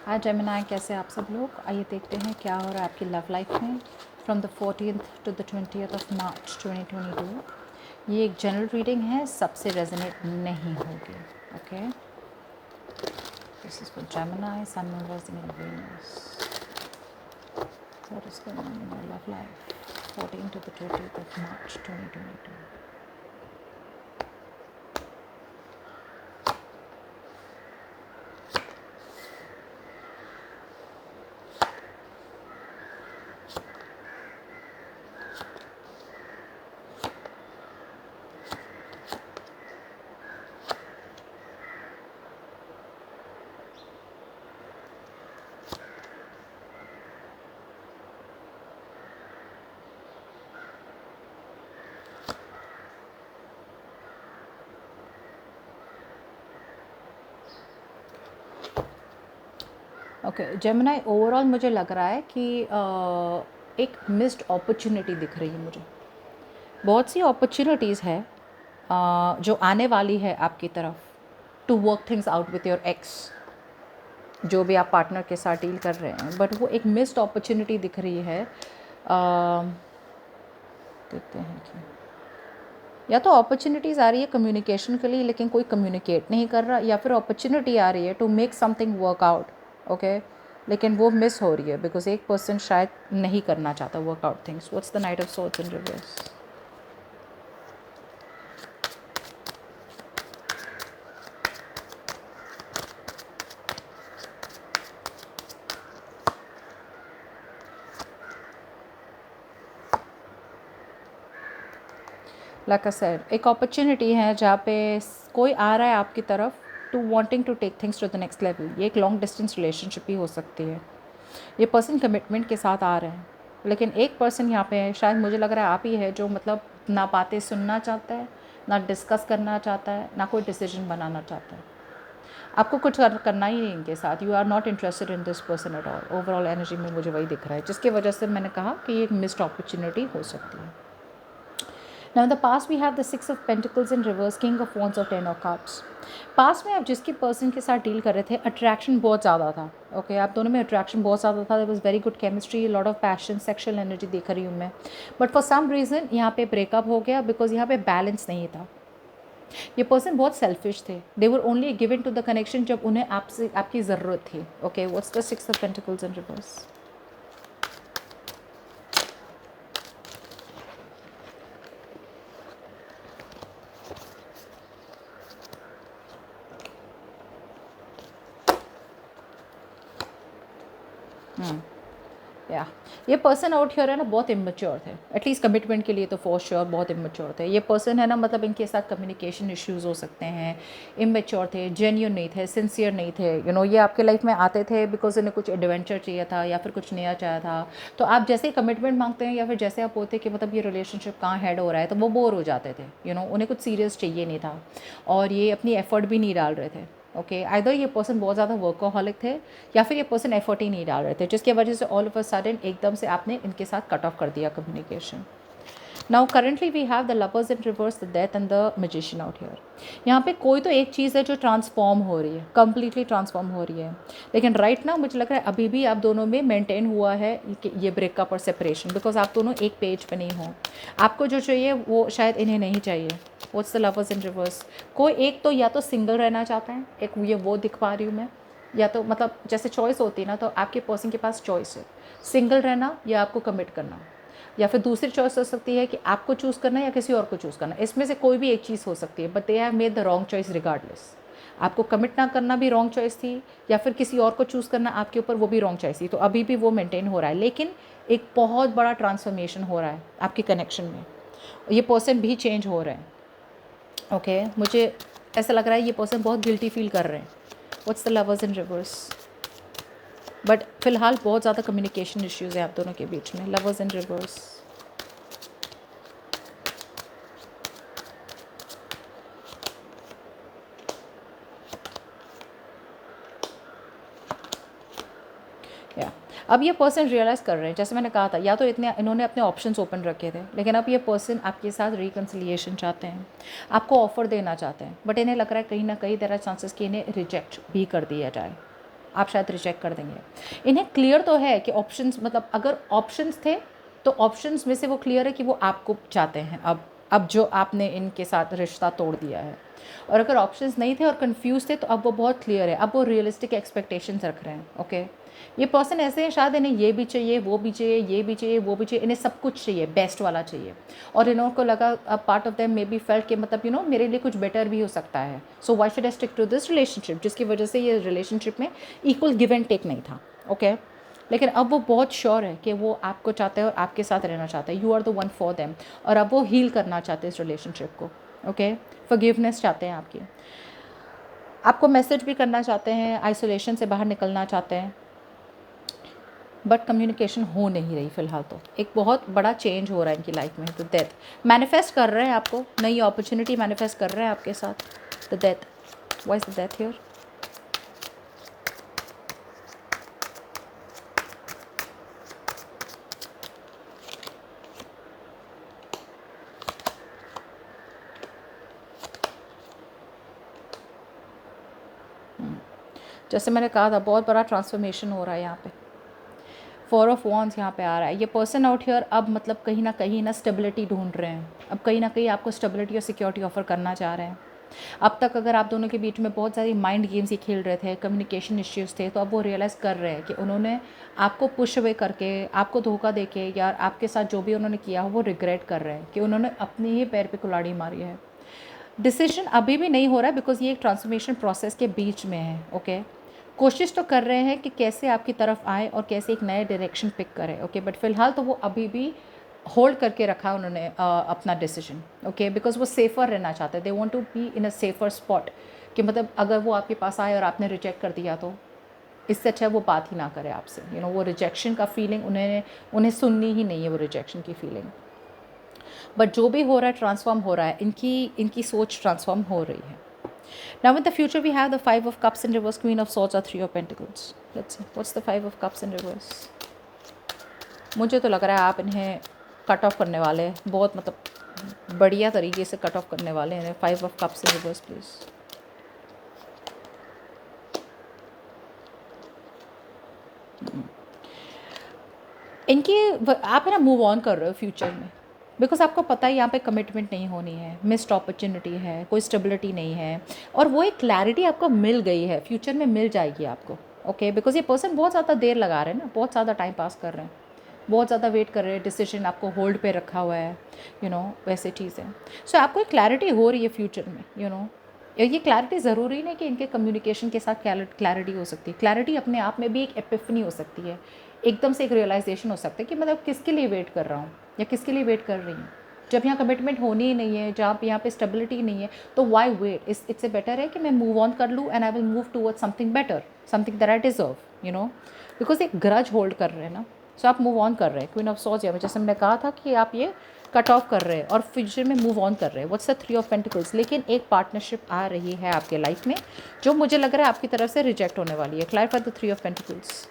हाय Gemini, कैसे आप सब लोग। आइए देखते हैं क्या हो रहा है आपकी लव लाइफ में from the 14th to the 20th of March 2022। ये एक जनरल रीडिंग है, सबसे रेजोनेट नहीं होगी। Okay, this is for Gemini, sun, moon, rising and Venus. What is going on in your love life 14 to the 20th of March 2022। Okay Gemini, overall मुझे लग रहा है कि एक मिस्ड अपॉर्चुनिटी दिख रही है मुझे। बहुत सी अपॉर्चुनिटीज़ है जो आने वाली है आपकी तरफ to work things out with your ex, जो भी आप पार्टनर के साथ डील कर रहे हैं, बट वो एक मिस्ड अपॉर्चुनिटी दिख रही है। देखते हैं कि या तो अपॉर्चुनिटीज़ आ रही है कम्युनिकेशन के लिए लेकिन कोई कम्युनिकेट नहीं कर रहा, या फिर अपॉर्चुनिटी आ रही है to make something work out. Okay, लेकिन वो मिस हो रही है बिकॉज एक पर्सन शायद नहीं करना चाहता work out things. What's the knight of swords in reverse. Like I said, एक अपॉर्चुनिटी है जहाँ पे कोई आ रहा है आपकी तरफ to wanting to take things to the next level. ये एक लॉन्ग डिस्टेंस रिलेशनशिप भी हो सकती है। ये पर्सन कमिटमेंट के साथ आ रहे हैं, लेकिन एक पर्सन यहाँ पे है, शायद मुझे लग रहा है आप ही है, जो मतलब ना बातें सुनना चाहता है, ना डिस्कस करना चाहता है, ना कोई डिसीजन बनाना चाहता है। आपको कुछ करना ही नहीं इनके साथ। You are not interested in this person at all. Overall energy में मुझे वही दिख रहा है, जिसकी वजह से मैंने कहा कि ये एक मिस्ड अपॉर्चुनिटी हो सकती है। Now in the past we have the 6 of Pentacles in reverse, King of Wands और 10 of Cups। पास में आप जिसकी पर्सन के साथ डील कर रहे थे, अट्रैक्शन बहुत ज़्यादा था। ओके, आप दोनों में अट्रैक्शन बहुत ज़्यादा था। There was very good chemistry, lot of passion, sexual energy देख रही हूँ मैं। बट फॉर सम रीज़न यहाँ पे ब्रेकअप हो गया बिकॉज यहाँ पे बैलेंस नहीं था। ये पर्सन बहुत सेल्फिश थे। They were only given to the connection जब उन्हें आपसे आपकी ज़रूरत थी। Okay, what's the 6 of pentacles in reverse. या ये पर्सन आउट हियर है ना, बहुत इमेच्योर थे। एटलीस्ट कमिटमेंट के लिए तो फॉर श्योर बहुत इमेच्योर थे। ये पर्सन है ना, मतलब इनके साथ कम्युनिकेशन इश्यूज हो सकते हैं। इमेच्योर थे, जेन्यून नहीं थे, सिंसियर नहीं थे। ये आपके लाइफ में आते थे बिकॉज इन्हें कुछ एडवेंचर चाहिए था या फिर कुछ नया चाहिए था। तो आप जैसे ही कमिटमेंट मांगते हैं या फिर जैसे आप होते कि मतलब ये रिलेशनशिप कहाँ हेड हो रहा है, तो वो बोर हो जाते थे। उन्हें कुछ सीरियस चाहिए नहीं था और ये अपनी एफर्ट भी नहीं डाल रहे थे। ओके, आइदर ये पर्सन बहुत ज़्यादा वर्कोहॉलिक थे या फिर ये पर्सन एफर्ट ही नहीं डाल रहे थे, जिसकी वजह से ऑल ऑफ अ सडन एकदम से आपने इनके साथ कट ऑफ कर दिया communication. Now currently we have the lovers in reverse, the death and the magician out here. यहाँ पे कोई तो एक चीज़ है जो ट्रांसफॉर्म हो रही है, कंप्लीटली ट्रांसफॉर्म हो रही है। लेकिन राइट नाउ मुझे लग रहा है अभी भी आप दोनों में मेंटेन हुआ है कि ये ब्रेकअप और सेपरेशन, बिकॉज आप दोनों एक पेज पे नहीं हो। आपको जो चाहिए वो शायद इन्हें नहीं चाहिए। What's the lovers in reverse. कोई एक तो या तो सिंगल रहना चाहता है, एक ये वो दिख पा रही हूँ मैं, या तो मतलब जैसे चॉइस होती है ना, तो आपके पर्सन के पास चॉइस है, सिंगल रहना या आपको कमिट करना। या फिर दूसरी चॉइस हो सकती है कि आपको चूज़ करना है या किसी और को चूज़ करना है। इसमें से कोई भी एक चीज़ हो सकती है, but they have made the wrong choice regardless. आपको कमिट ना करना भी रॉन्ग चॉइस थी, या फिर किसी और को चूज़ करना आपके ऊपर, वो भी रॉन्ग चॉइस थी। तो अभी भी वो मेंटेन हो रहा है, लेकिन एक बहुत बड़ा ट्रांसफॉर्मेशन हो रहा है आपके कनेक्शन में। ये पर्सन भी चेंज हो रहे हैं। ओके, मुझे ऐसा लग रहा है ये पर्सन बहुत गिल्टी फील कर रहे हैं। What's the lovers in reverse. But फिलहाल बहुत ज़्यादा कम्युनिकेशन इश्यूज़ हैं आप दोनों के बीच में। Lovers in reverse. या अब ये पर्सन रियलाइज़ कर रहे हैं, जैसे मैंने कहा था, या तो इन्होंने अपने ऑप्शंस ओपन रखे थे, लेकिन अब ये पर्सन आपके साथ रिकन्सिलिएशन चाहते हैं, आपको ऑफ़र देना चाहते हैं, बट इन्हें लग रहा है कहीं ना कहीं देयर आर चांसेस कि इन्हें रिजेक्ट भी कर दिया जाए। आप शायद रिजेक्ट कर देंगे। इन्हें क्लियर तो है कि ऑप्शंस, मतलब अगर ऑप्शंस थे तो ऑप्शंस में से वो क्लियर है कि वो आपको चाहते हैं अब जो आपने इनके साथ रिश्ता तोड़ दिया है। और अगर ऑप्शंस नहीं थे और कंफ्यूज थे तो अब वो बहुत क्लियर है, अब वो रियलिस्टिक एक्सपेक्टेशंस रख रहे हैं। ओके, ये पर्सन ऐसे हैं, शायद इन्हें ये भी चाहिए, वो भी चाहिए, ये भी चाहिए, वो भी चाहिए, इन्हें सब कुछ चाहिए, बेस्ट वाला चाहिए। और इन्हों को लगा, part of them may be felt कि मतलब मेरे लिए कुछ बेटर भी हो सकता है, so why should I stick to this relationship, जिसकी वजह से ये रिलेशनशिप में इक्वल गिव एंड टेक नहीं था। ओके, लेकिन अब वो बहुत श्योर है कि वो आपको चाहते हैं और आपके साथ रहना चाहते हैं, you are the one for them. और अब वो हील करना चाहते हैं इस रिलेशनशिप को। ओके, फॉरगिवनेस चाहते हैं आपको मैसेज भी करना चाहते हैं, आइसोलेशन से बाहर निकलना चाहते हैं, बट कम्युनिकेशन हो नहीं रही फ़िलहाल। तो एक बहुत बड़ा चेंज हो रहा है इनकी लाइफ में। द डेथ मैनिफेस्ट कर रहे हैं आपको, नई अपॉर्चुनिटी मैनिफेस्ट कर रहे हैं आपके साथ। The death, why is the death here? जैसे मैंने कहा था, बहुत बड़ा ट्रांसफॉर्मेशन हो रहा है यहाँ पे। 4 ऑफ वॉन्ड्स यहाँ पे आ रहा है। ये पर्सन आउट हियर अब मतलब कहीं ना स्टेबिलिटी ढूंढ रहे हैं, अब कहीं ना कहीं आपको स्टेबिलिटी और सिक्योरिटी ऑफर करना चाह रहे हैं। अब तक अगर आप दोनों के बीच में बहुत सारी माइंड गेम्स ही खेल रहे थे, कम्युनिकेशन इश्यूज़ थे, तो अब वो रियलाइज़ कर रहे हैं कि उन्होंने आपको पुश अवे करके, आपको धोखा देके, या आपके साथ जो भी उन्होंने किया हो वो रिग्रेट कर रहे हैं कि उन्होंने अपने ही पैर पे कुल्हाड़ी मारी है। डिसीजन अभी भी नहीं हो रहा है बिकॉज ये एक ट्रांसफॉर्मेशन प्रोसेस के बीच में है। ओके, कोशिश तो कर रहे हैं कि कैसे आपकी तरफ आए और कैसे एक नए डायरेक्शन पिक करें। ओके, बट फिलहाल तो वो अभी भी होल्ड करके रखा उन्होंने अपना डिसीजन। ओके, बिकॉज वो सेफ़र रहना चाहते हैं, they want to be in a safer spot, कि मतलब अगर वो आपके पास आए और आपने रिजेक्ट कर दिया तो इससे अच्छा वो बात ही ना करे आपसे। वो रिजेक्शन का फीलिंग उन्हें सुननी ही नहीं है, वो रिजेक्शन की फीलिंग। बट जो भी हो रहा है ट्रांसफॉर्म हो रहा है, इनकी सोच ट्रांसफॉर्म हो रही है। Now in the future we have the 5 of cups in reverse, queen of swords or 3 of pentacles. Let's see what's the 5 of cups in reverse. मुझे तो लग रहा है आप इन्हें कट ऑफ करने वाले हैं, बहुत मतलब बढ़िया तरीके से कट ऑफ करने वाले हैं। 5 of cups in reverse please. आप है ना मूव ऑन कर रहे हो फ्यूचर में, बिकॉज आपको पता है यहाँ पे कमिटमेंट नहीं होनी है, मिस्ड अपॉर्चुनिटी है, कोई स्टेबिलिटी नहीं है, और वो एक क्लैरिटी आपको मिल गई है, फ्यूचर में मिल जाएगी आपको। ओके, बिकॉज ये पर्सन बहुत ज़्यादा देर लगा रहे हैं ना, बहुत ज़्यादा टाइम पास कर रहे हैं, बहुत ज़्यादा वेट कर रहे हैं, डिसीजन आपको होल्ड पे रखा हुआ है, वैसे चीज़ें। सो आपको एक क्लैरिटी हो रही है फ्यूचर में। ये क्लैरिटी ज़रूरी नहीं कि इनके कम्युनिकेशन के साथ क्लैरिटी हो सकती है, क्लैरिटी अपने आप में भी एक एपिफनी हो सकती है, एकदम से एक रियलाइजेशन हो सकता है कि मतलब किसके लिए वेट कर रहा हूँ या किसके लिए वेट कर रही हूँ। जब यहाँ कमिटमेंट होनी ही नहीं है, जहाँ पे यहाँ पे स्टेबिलिटी नहीं है, तो वाई वेट? इससे बेटर है कि मैं मूव ऑन कर लूँ and I will move toward something better, something that I deserve, because एक ग्रज होल्ड कर रहे हैं ना। सो आप मूव ऑन कर रहे हैं, क्वीन ऑफ सॉर्ड्स, या जैसे मैंने कहा था कि आप ये कट ऑफ कर रहे हैं और फ्यूचर में मूव ऑन कर रहे हैं। What's the 3 of pentacles? लेकिन एक पार्टनरशिप आ रही है आपके लाइफ में जो मुझे लग रहा है आपकी तरफ से रिजेक्ट होने वाली है। Clarify the 3 of pentacles.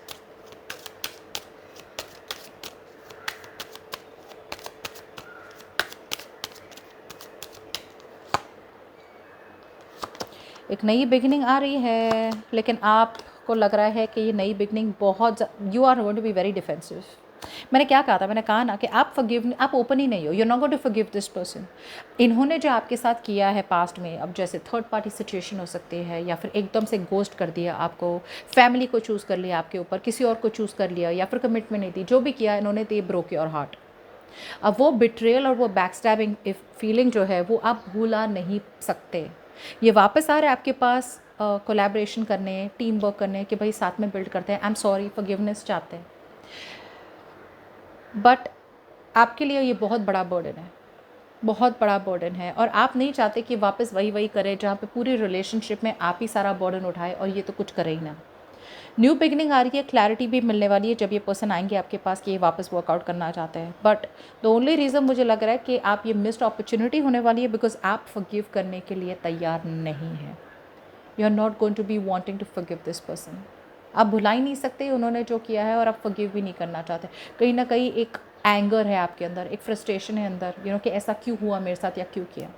एक नई बिगिनिंग आ रही है, लेकिन आपको लग रहा है कि ये नई बिगिनिंग बहुत, you are going to be very defensive. मैंने क्या कहा था? मैंने कहा ना कि आप ओपन ही नहीं हो, you are not going to forgive this person. इन्होंने जो आपके साथ किया है पास्ट में, अब जैसे थर्ड पार्टी सिचुएशन हो सकती है, या फिर एकदम से गोस्ट कर दिया आपको, फैमिली को चूज़ कर लिया आपके ऊपर, किसी और को चूज़ कर लिया, या फिर कमिटमेंट नहीं थी, जो भी किया इन्होंने, तो ये ब्रोक योर हार्ट। अब वो बिट्रेयल और वो बैकस्टैबिंग फीलिंग जो है वो आप भूला नहीं सकते। ये वापस आ रहा है आपके पास कोलैबोरेशन करने, टीम वर्क करने, कि भाई साथ में बिल्ड करते हैं, आई एम सॉरी, फॉरगिवनेस चाहते हैं। बट आपके लिए ये बहुत बड़ा बर्डन है, बहुत बड़ा बर्डन है, और आप नहीं चाहते कि वापस वही करें जहाँ पे पूरी रिलेशनशिप में आप ही सारा बर्डन उठाए और ये तो कुछ करे ही ना। न्यू बिगनिंग आ रही है, क्लैरिटी भी मिलने वाली है जब ये पर्सन आएंगे आपके पास कि ये वापस वर्कआउट करना चाहते हैं। बट द ओनली रीज़न मुझे लग रहा है कि आप ये मिस्ड अपॉर्चुनिटी होने वाली है बिकॉज आप फॉरगिव करने के लिए तैयार नहीं हैं। You are not going to be wanting to forgive this person. आप भुला ही नहीं सकते उन्होंने जो किया है, और आप फॉरगिव भी नहीं करना चाहते। कहीं ना कहीं एक एंगर है आपके अंदर, एक फ्रस्ट्रेशन है अंदर, कि ऐसा क्यों हुआ मेरे साथ या क्यों किया।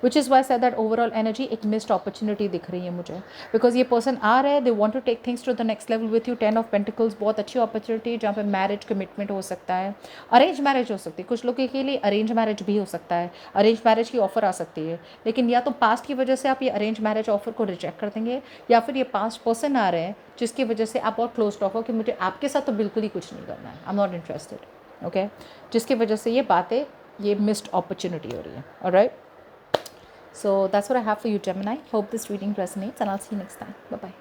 Which is why said that overall energy एक मिस्ड अपॉर्चुनिटी दिख रही है मुझे, बिकॉज ये पर्सन आ रहा है, they want to take things to the next level with you. 10 of pentacles बहुत अच्छी अपॉर्चुनिटी जहाँ पे मैरिज कमिटमेंट हो सकता है, अरेंज मैरिज हो सकती है, कुछ लोगों के लिए अरेंज मैरिज भी हो सकता है, अरेंज मैरिज की ऑफर आ सकती है, लेकिन या तो पास्ट की वजह से आप ये अरेंज मैरिज ऑफर को रिजेक्ट कर देंगे, या फिर ये पास्ट पर्सन आ रहे हैं जिसकी वजह से आप बहुत क्लोज टॉक हो कि मुझे आपके साथ तो बिल्कुल ही कुछ नहीं करना है, I am not interested, okay, जिसकी वजह से ये बातें, ये मिस्ड अपॉर्चुनिटी हो रही है। Alright, so that's what I have for you, Gemini. Hope this reading resonates, and I'll see you next time. Bye bye.